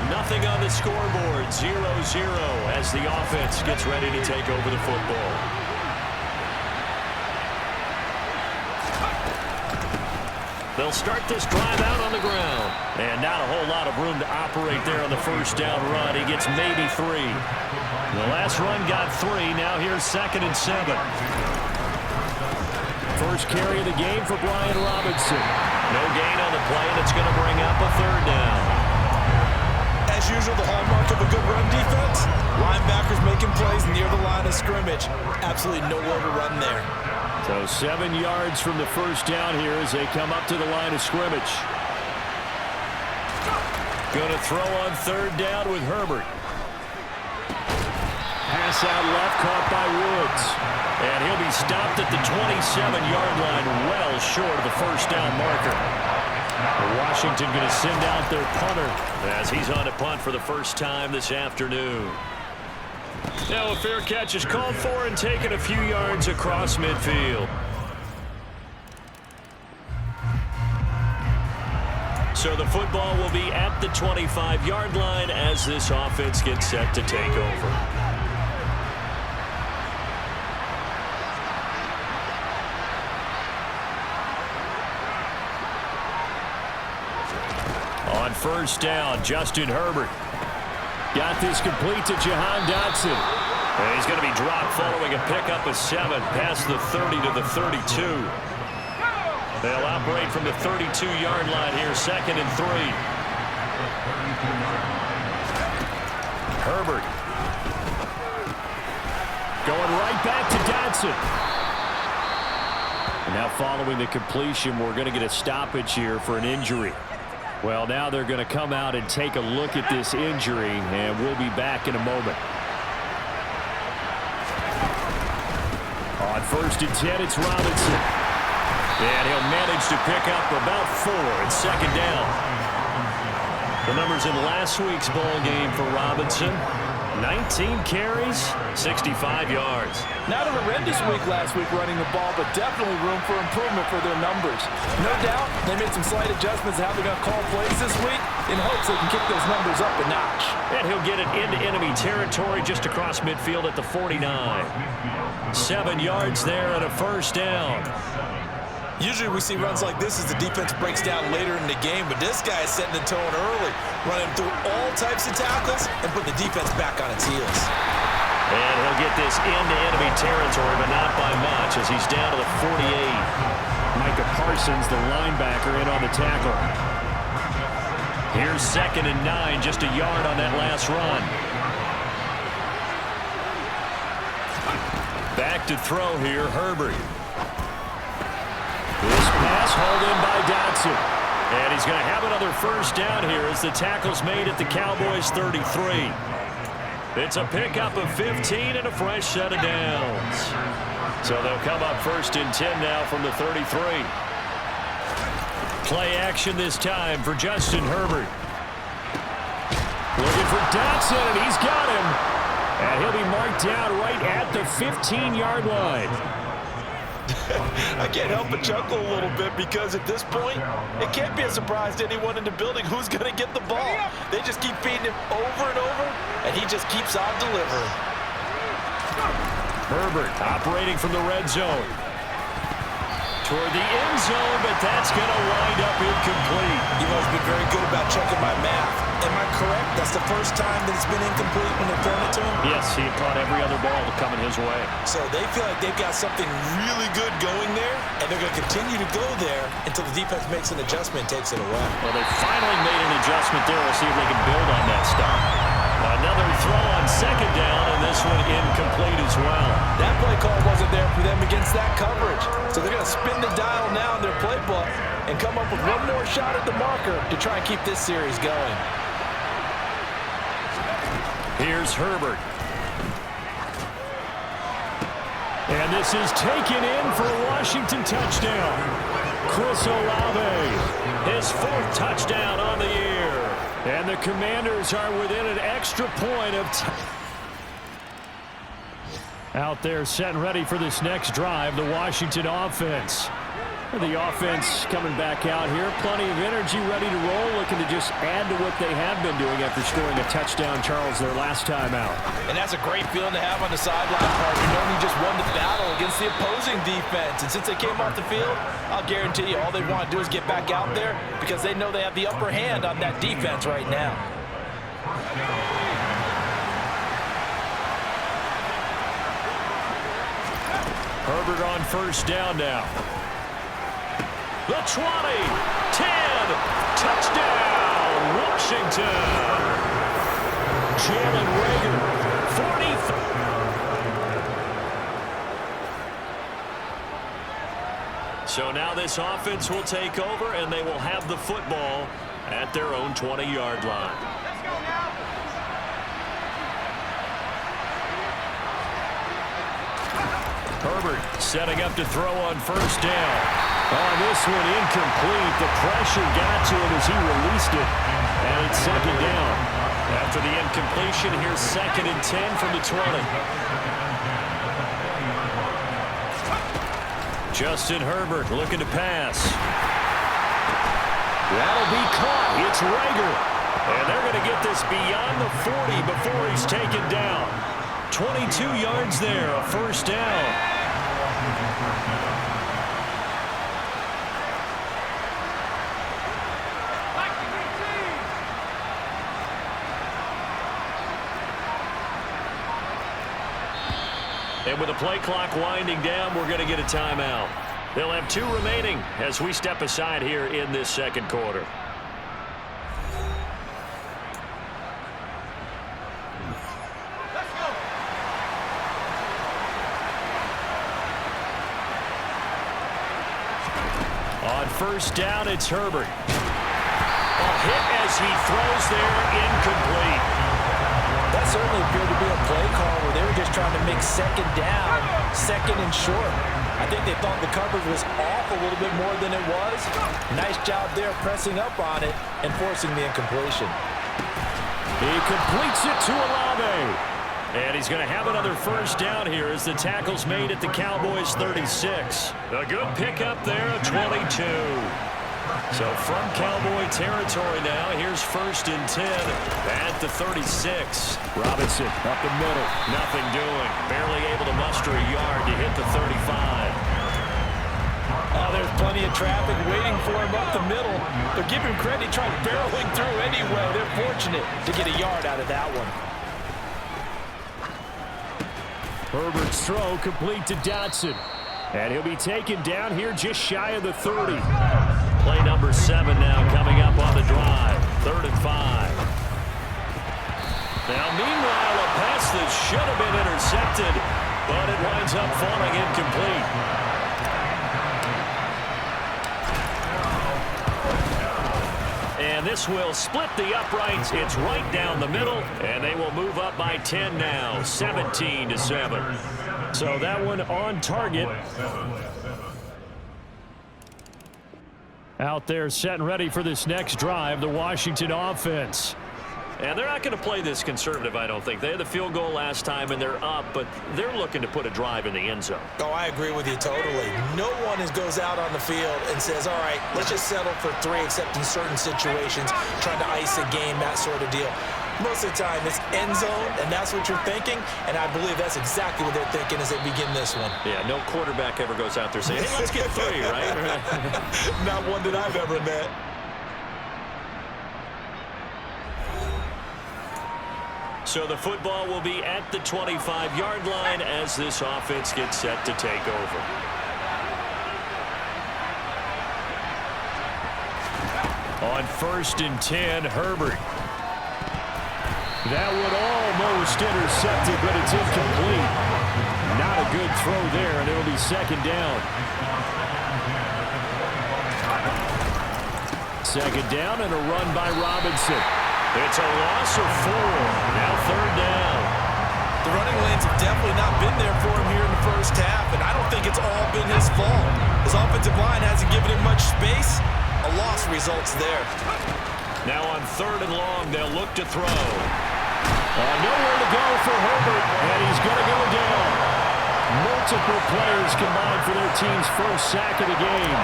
Nothing on the scoreboard. 0-0 as the offense gets ready to take over the football. They'll start this drive out on the ground. And not a whole lot of room to operate there on the first down run. He gets maybe 3. The last run got 3. Now here's 2nd and 7. First carry of the game for Brian Robinson. No gain on the play, and it's going to bring up a 3rd down. As usual, the hallmark of a good run defense, linebackers making plays near the line of scrimmage. Absolutely nowhere to run there. So 7 yards from the first down here as they come up to the line of scrimmage. Going to throw on 3rd down with Herbert. Pass out left, caught by Woods. And he'll be stopped at the 27-yard line, well short of the first down marker. Washington going to send out their punter as he's on a punt for the first time this afternoon. Now a fair catch is called for and taken a few yards across midfield. So the football will be at the 25-yard line as this offense gets set to take over. On first down, Justin Herbert. Got this complete to Jahan Dotson. And he's going to be dropped following a pickup of 7 past the 30 to the 32. They'll operate from the 32-yard line here, 2nd and 3. Herbert. Going right back to Dotson. And now following the completion, we're going to get a stoppage here for an injury. Well, now they're going to come out and take a look at this injury, and we'll be back in a moment. On 1st and 10, it's Robinson. And he'll manage to pick up about 4 at 2nd down. The numbers in last week's ball game for Robinson: 19 carries, 65 yards. Not a horrendous week last week running the ball, but definitely room for improvement for their numbers. No doubt they made some slight adjustments to how they're going to call plays this week in hopes they can kick those numbers up a notch. And he'll get it into enemy territory just across midfield at the 49. 7 yards there and a first down. Usually we see runs like this as the defense breaks down later in the game, but this guy is setting the tone early, running through all types of tackles and putting the defense back on its heels. And he'll get this into enemy territory, but not by much as he's down to the 48. Micah Parsons, the linebacker, in on the tackle. Here's 2nd and 9, just a yard on that last run. Back to throw here, Herbert. This pass hauled in by Dotson. And he's going to have another first down here as the tackle's made at the Cowboys 33. It's a pickup of 15 and a fresh set of downs. So they'll come up 1st and 10 now from the 33. Play action this time for Justin Herbert. Looking for Dotson, and he's got him. And he'll be marked down right at the 15-yard line. I can't help but chuckle a little bit because at this point, it can't be a surprise to anyone in the building who's going to get the ball. They just keep feeding him over and over, and he just keeps on delivering. Herbert operating from the red zone. Toward the end zone, but that's going to wind up incomplete. You've always been very good about checking my math. Am I correct? That's the first time that it's been incomplete when they're throwing it to him? Yes, he had caught every other ball coming his way. So they feel like they've got something really good going there, and they're going to continue to go there until the defense makes an adjustment and takes it away. Well, they finally made an adjustment there. We'll see if they can build on that stuff. Another throw on 2nd down, and this one incomplete as well. That play call wasn't there for them against that coverage. So they're going to spin the dial now in their playbook and come up with one more shot at the marker to try and keep this series going. Here's Herbert. And this is taken in for a Washington touchdown. Chris Olave, his 4th touchdown on the year. And the Commanders are within an extra point of time. Out there set and ready for this next drive, the Washington offense. The offense coming back out here. Plenty of energy, ready to roll, looking to just add to what they have been doing after scoring a touchdown, Charles, their last time out. And that's a great feeling to have on the sideline, partner, knowing you just won the battle against the opposing defense. And since they came off the field, I'll guarantee you all they want to do is get back out there because they know they have the upper hand on that defense right now. Herbert on first down now. The 20, 10, touchdown, Washington. Jalen Reagor, 40. So now this offense will take over, and they will have the football at their own 20-yard line. Let's go now. Herbert setting up to throw on first down. On this one, incomplete. The pressure got to him as he released it, and it's second down. After the incompletion, here's 2nd and 10 from the 20. Justin Herbert looking to pass. That'll be caught. It's Reagor. And they're going to get this beyond the 40 before he's taken down. 22 yards there, a first down. And with the play clock winding down, we're going to get a timeout. They'll have 2 remaining as we step aside here in this second quarter. Let's go. On first down, it's Herbert. A hit as he throws there, incomplete. That certainly appeared to be a play call where they were just trying to make second down, second and short. I think they thought the coverage was off a little bit more than it was. Nice job there pressing up on it and forcing the incompletion. He completes it to Olave. And he's going to have another first down here as the tackle's made at the Cowboys 36. A good pickup there, a 22. So from Cowboy territory now, here's 1st and 10 at the 36. Robinson up the middle, nothing doing. Barely able to muster a yard to hit the 35. Oh, there's plenty of traffic waiting for him up the middle. But give him credit, he tried barreling through anyway. They're fortunate to get a yard out of that one. Herbert's throw complete to Dotson. And he'll be taken down here just shy of the 30. Play number 7 now coming up on the drive. 3rd and 5. Now, meanwhile, a pass that should have been intercepted, but it winds up falling incomplete. And this will split the uprights. It's right down the middle, and they will move up by 10 now, 17-7. So that one on target. Out there set and ready for this next drive, the Washington offense. And they're not going to play this conservative, I don't think. They had the field goal last time, and they're up, but they're looking to put a drive in the end zone. Oh, I agree with you totally. No one goes out on the field and says, all right, let's just settle for 3, except in certain situations, trying to ice a game, that sort of deal. Most of the time, it's end zone, and that's what you're thinking, and I believe that's exactly what they're thinking as they begin this one. Yeah, no quarterback ever goes out there saying, hey, let's get 3, right? Not one that I've ever met. So the football will be at the 25-yard line as this offense gets set to take over. On 1st and 10, Herbert. That would almost intercept it, but it's incomplete. Not a good throw there, and it'll be 2nd down. 2nd down and a run by Robinson. It's a loss of 4. Now 3rd down. The running lanes have definitely not been there for him here in the first half, and I don't think it's all been his fault. His offensive line hasn't given him much space. A loss results there. Now on 3rd and long, they'll look to throw. Nowhere to go for Herbert, and he's going to go down. No Multiple players combined for their team's first sack of the game.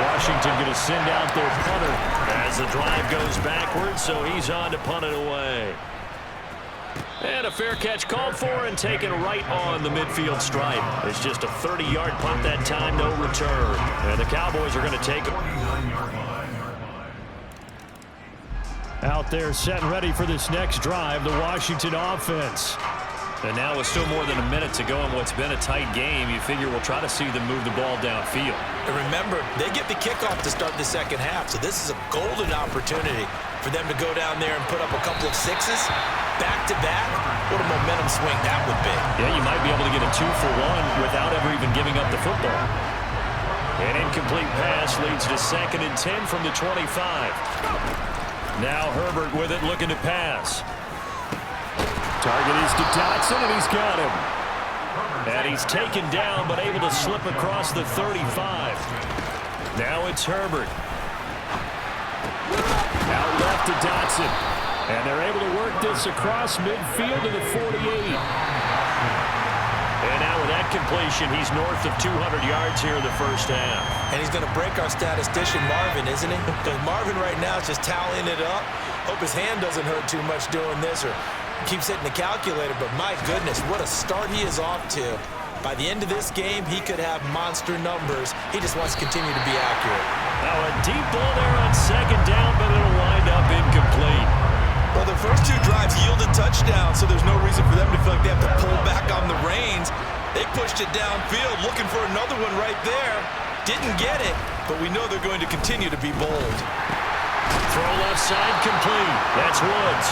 Washington going to send out their punter as the drive goes backwards, so he's on to punt it away. And a fair catch called for and taken right on the midfield stripe. It's just a 30-yard punt that time, no return. And the Cowboys are going to take it. Out there set and ready for this next drive, the Washington offense. And now with still more than a minute to go in what's been a tight game, you figure we'll try to see them move the ball downfield. And remember, they get the kickoff to start the second half, so this is a golden opportunity for them to go down there and put up a couple of sixes back-to-back. What a momentum swing that would be. Yeah, you might be able to get a 2-for-1 without ever even giving up the football. An incomplete pass leads to 2nd and 10 from the 25. Now Herbert with it, looking to pass. Target is to Dotson, and he's got him. And he's taken down, but able to slip across the 35. Now it's Herbert. Out left to Dotson. And they're able to work this across midfield to the 48. And now with that completion, he's north of 200 yards here in the first half. And he's going to break our statistician Marvin, isn't he? Because Marvin right now is just tallying it up. Hope his hand doesn't hurt too much doing this or keeps hitting the calculator. But my goodness, what a start he is off to. By the end of this game, he could have monster numbers. He just wants to continue to be accurate. Now a deep ball there on 2nd down, but it'll wind up incomplete. Well, the first 2 drives yielded touchdowns, so there's no reason for them to feel like they have to pull back on the reins. They pushed it downfield, looking for another one right there. Didn't get it, but we know they're going to continue to be bold. Throw left side complete. That's Woods.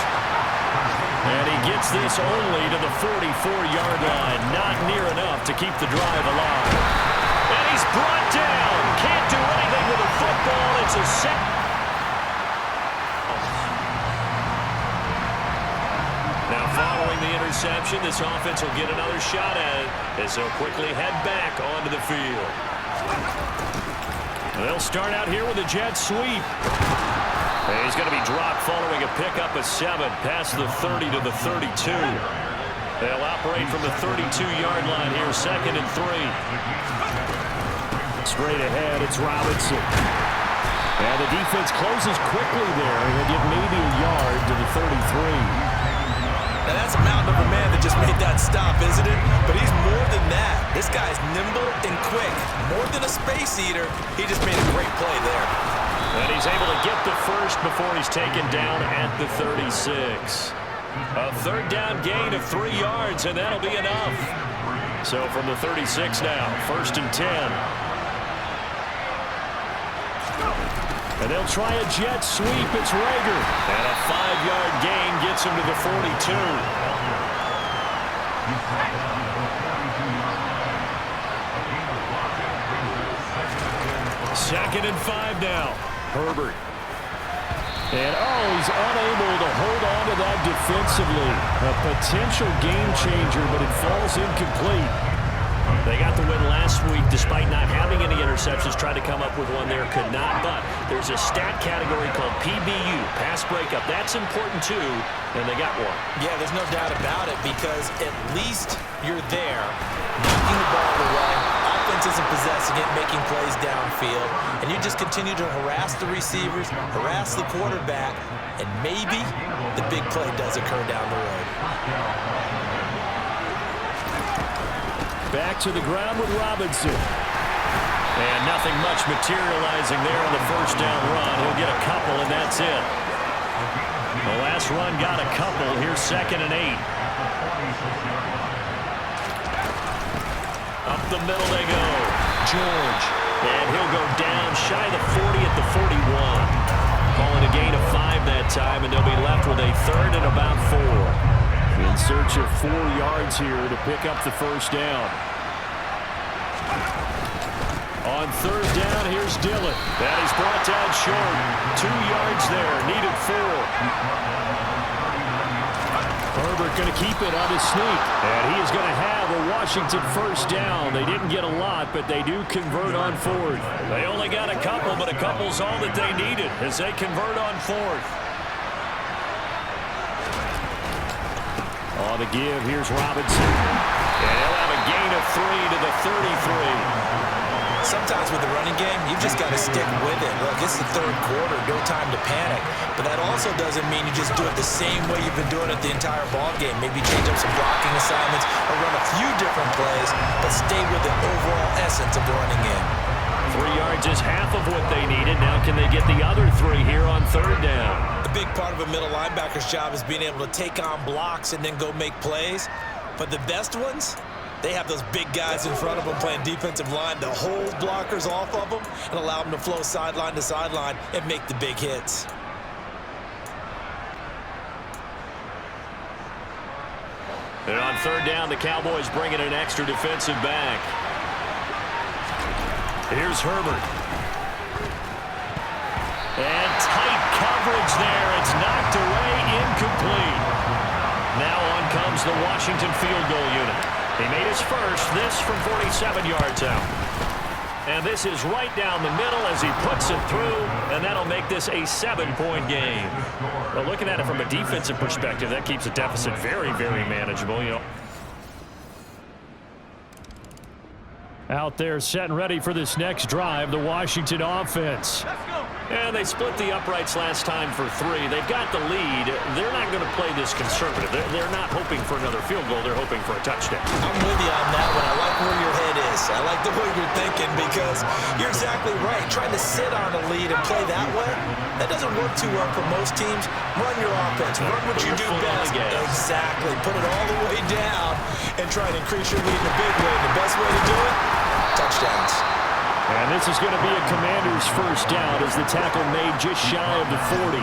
And he gets this only to the 44-yard line. Not near enough to keep the drive alive. And he's brought down. Can't do anything with the football. It's a set. Now following the interception, this offense will get another shot at it as they'll quickly head back onto the field. They'll start out here with a jet sweep. And he's going to be dropped following a pickup of 7 past the 30 to the 32. They'll operate from the 32-yard line here, 2nd and 3. Straight ahead, it's Robinson. And the defense closes quickly there. He'll get maybe a yard to the 33. Now that's a mountain of a man that just made that stop, isn't it? But he's more than that. This guy's nimble and quick. More than a space eater, he just made a great play there. And he's able to get the first before he's taken down at the 36. A 3rd down gain of 3 yards, and that'll be enough. So from the 36 now, 1st and 10. And they'll try a jet sweep. It's Rager. And a 5-yard gain gets him to the 42. Second and 5 now. Herbert. And, he's unable to hold on to that defensively. A potential game changer, but it falls incomplete. They got the win last week despite not having any interceptions. Tried to come up with one there, could not. But there's a stat category called PBU, pass breakup. That's important too, and they got one. Yeah, there's no doubt about it because at least you're there, knocking the ball away. Offense isn't possessing it, making plays downfield. And you just continue to harass the receivers, harass the quarterback, and maybe the big play does occur down the road. Back to the ground with Robinson. And nothing much materializing there on the 1st down run. He'll get a couple, and that's it. The last run got a couple. Here's 2nd and 8. Up the middle they go. George. And he'll go down shy of the 40 at the 41. Calling a gain of 5 that time, and they'll be left with a 3rd and about 4. In search of 4 yards here to pick up the 1st down. On 3rd down, here's Dillon. That is brought down short. 2 yards there, needed 4. Herbert going to keep it on his sneak. And he is going to have a Washington 1st down. They didn't get a lot, but they do convert on 4th. They only got a couple, but a couple's all that they needed as they convert on 4th. On the give, here's Robinson. And he'll have a gain of 3 to the 33. Sometimes with the running game, you've just got to stick with it. Look, it's the third quarter, no time to panic. But that also doesn't mean you just do it the same way you've been doing it the entire ball game. Maybe change up some blocking assignments or run a few different plays, but stay with the overall essence of the running game. 3 yards is half of what they needed. Now can they get the other 3 here on third down? A big part of a middle linebacker's job is being able to take on blocks and then go make plays. But the best ones, they have those big guys in front of them playing defensive line to hold blockers off of them and allow them to flow sideline to sideline and make the big hits. And on third down, the Cowboys bring in an extra defensive back. Here's Herbert. And tight coverage there. It's knocked away, incomplete. Now on comes the Washington field goal unit. He made his first, this from 47 yards out. And this is right down the middle as he puts it through, and that'll make this a 7-point game. Well, looking at it from a defensive perspective, that keeps the deficit very, very manageable. Out there set and ready for this next drive, the Washington offense. Let's go. And they split the uprights last time for 3. They've got the lead. They're not going to play this conservative. They're not hoping for another field goal. They're hoping for a touchdown. I'm with you on that one. I like where your head is. I like the way you're thinking because you're exactly right. Trying to sit on a lead and play that way, that doesn't work too well for most teams. Run your offense. Run what you do best. Exactly. Put it all the way down and try and increase your lead in a big way. And the best way to do it, touchdowns. And this is going to be a Commander's first down as the tackle made just shy of the 40.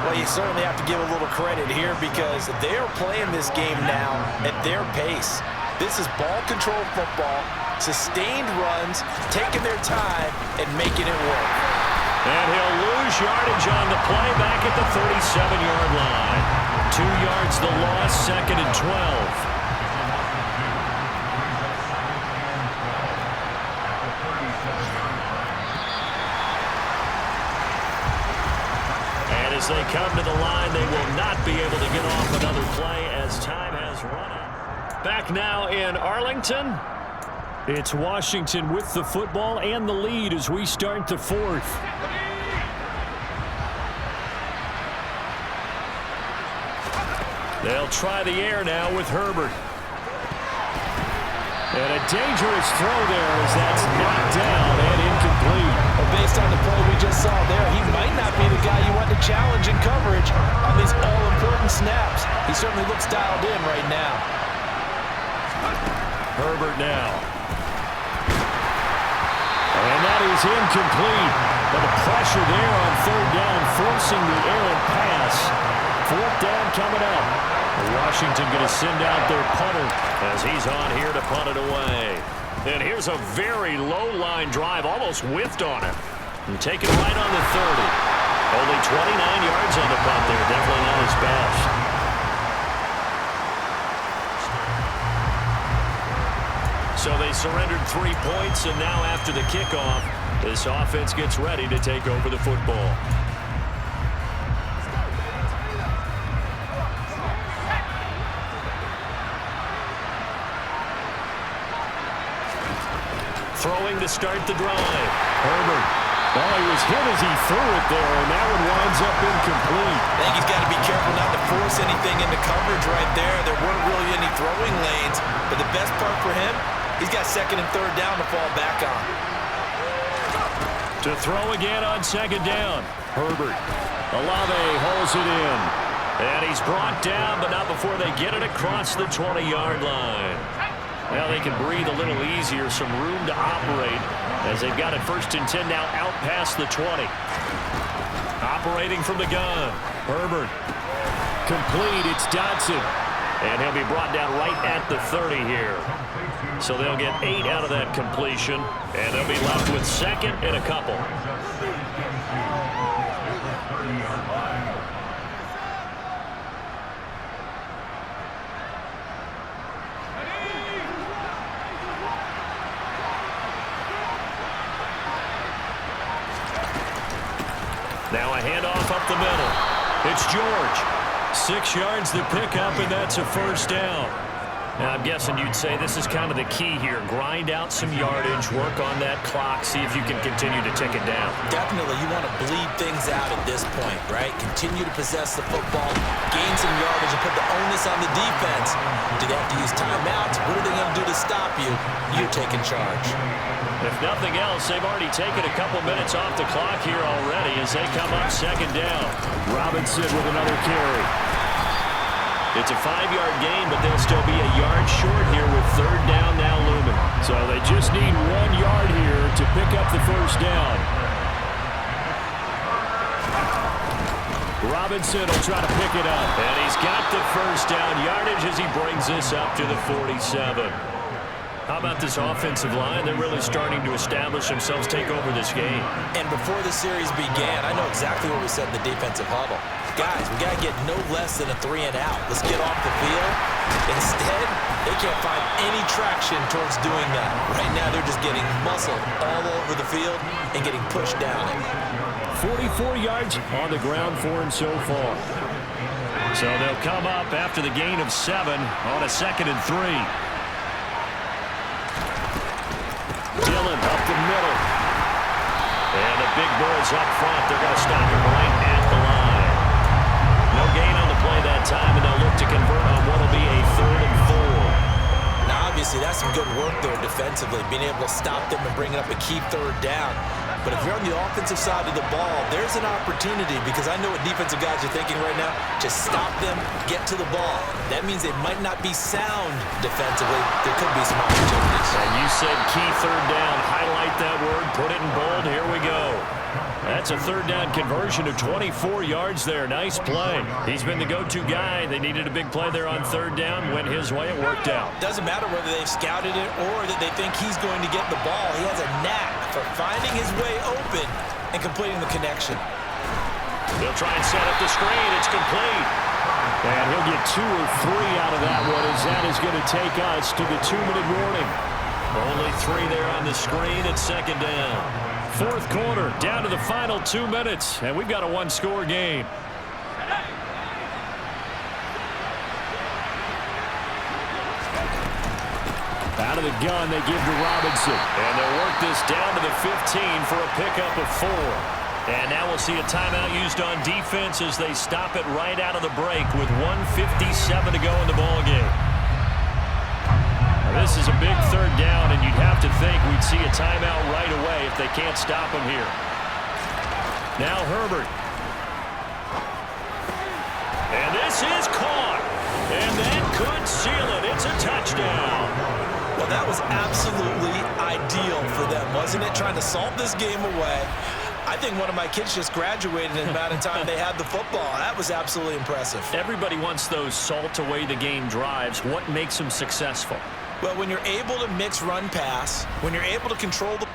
Well, you certainly have to give a little credit here because they're playing this game now at their pace. This is ball control football, sustained runs, taking their time, and making it work. And he'll lose yardage on the play back at the 37-yard line. 2 yards the loss, 2nd and 12. As they come to the line, they will not be able to get off another play as time has run out. Back now in Arlington. It's Washington with the football and the lead as we start the 4th. They'll try the air now with Herbert. And a dangerous throw there as that's knocked down and incomplete. Well, based on the play we just saw there, he might not be the guy you want to challenge in coverage on these all-important snaps. He certainly looks dialed in right now. Herbert now. And that is incomplete. But the pressure there on third down, forcing the errant pass. 4th down coming up. Washington going to send out their punter as he's on here to punt it away. And here's a very low-line drive, almost whiffed on it. And taken right on the 30. Only 29 yards on the punt there, definitely not his best. So they surrendered 3 points, and now after the kickoff, this offense gets ready to take over the football. Throwing to start the drive. Herbert. Well, he was hit as he threw it there, and that one winds up incomplete. I think he's got to be careful not to force anything into coverage right there. There weren't really any throwing lanes, but the best part for him, he's got 2nd and 3rd down to fall back on. To throw again on 2nd down. Herbert. Olave holds it in. And he's brought down, but not before they get it across the 20-yard line. Now they can breathe a little easier, some room to operate as they've got it 1st and 10 now out past the 20. Operating from the gun. Herbert. Complete. It's Dotson. And he'll be brought down right at the 30 here. So they'll get 8 out of that completion, and they'll be left with 2nd and a couple. Now a handoff up the middle. It's George. 6 yards the pickup, and that's a 1st down. Now, I'm guessing you'd say this is kind of the key here. Grind out some yardage, work on that clock, see if you can continue to tick it down. Definitely, you want to bleed things out at this point, right? Continue to possess the football, gain some yardage, and put the onus on the defense. Do they have to use timeouts? What are they going to do to stop you? You're taking charge. If nothing else, they've already taken a couple minutes off the clock here already as they come up second down. Robinson with another carry. It's a 5-yard gain, but they'll still be a yard short here with third down now looming. So they just need 1 yard here to pick up the first down. Robinson will try to pick it up. And he's got the first down yardage as he brings this up to the 47. How about this offensive line? They're really starting to establish themselves, take over this game. And before the series began, I know exactly what we said in the defensive huddle. Guys, we got to get no less than a 3-and-out. Let's get off the field. Instead, they can't find any traction towards doing that. Right now, they're just getting muscled all over the field and getting pushed down it. 44 yards on the ground for him so far. So they'll come up after the gain of 7 on a 2nd and 3. Dillon up the middle. And the big boys up front. They're going to stop him right at the line. No gain on the play that time, and they'll look to convert on what will be a 3rd and 4. Now, obviously, that's some good work there defensively, being able to stop them and bringing up a key 3rd down. But if you're on the offensive side of the ball, there's an opportunity because I know what defensive guys are thinking right now. Just stop them, get to the ball. That means they might not be sound defensively. There could be some opportunities. And you said key 3rd down. Highlight that word. Put it in bold. Here we go. That's a 3rd down conversion of 24 yards there. Nice play. He's been the go-to guy. They needed a big play there on 3rd down. Went his way. It worked out. Doesn't matter whether they've scouted it or that they think he's going to get the ball. He has a knack for finding his way open and completing the connection. They'll try and set up the screen. It's complete. And he'll get 2 or 3 out of that one as that is going to take us to the 2-minute warning. Only 3 there on the screen at 2nd down. 4th quarter, down to the final 2 minutes, and we've got a 1-score game. Out of the gun, they give to Robinson. And they'll work this down to the 15 for a pickup of 4. And now we'll see a timeout used on defense as they stop it right out of the break with 1:57 to go in the ballgame. This is a big 3rd down, and you'd have to think we'd see a timeout right away if they can't stop him here. Now Herbert. And this is caught. And that could seal it. It's a touchdown. Well, that was absolutely ideal for them, wasn't it? Trying to salt this game away. I think one of my kids just graduated in the amount of time they had the football. That was absolutely impressive. Everybody wants those salt-away-the-game drives. What makes them successful? Well, when you're able to mix run-pass, when you're able to control the...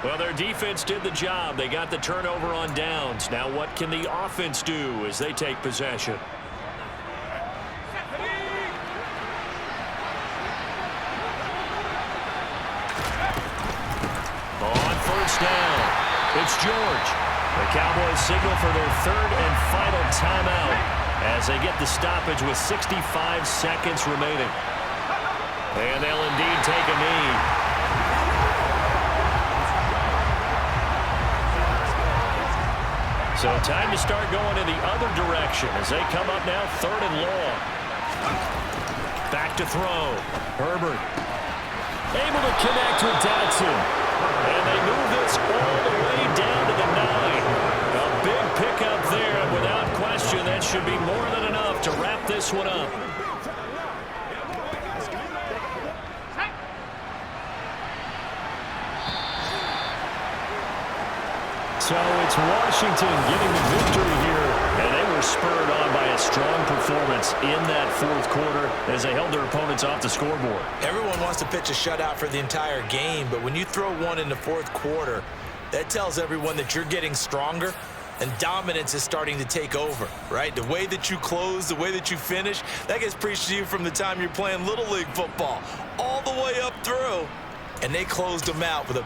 Well, their defense did the job. They got the turnover on downs. Now what can the offense do as they take possession? On 1st down, it's George. The Cowboys signal for their 3rd and final timeout as they get the stoppage with 65 seconds remaining. And they'll indeed take a knee. So time to start going in the other direction as they come up now 3rd and long. Back to throw. Herbert able to connect with Dotson. And they move this all the way down to the 9. A big pickup there, and without question, that should be more than enough to wrap this one up. So it's Washington getting the victory here, and they were spurred on by a strong performance in that 4th quarter as they held their opponents off the scoreboard. Everyone wants to pitch a shutout for the entire game, but when you throw one in the 4th quarter, that tells everyone that you're getting stronger and dominance is starting to take over, right? The way that you close, the way that you finish, that gets preached to you from the time you're playing Little League football all the way up through, and they closed them out with a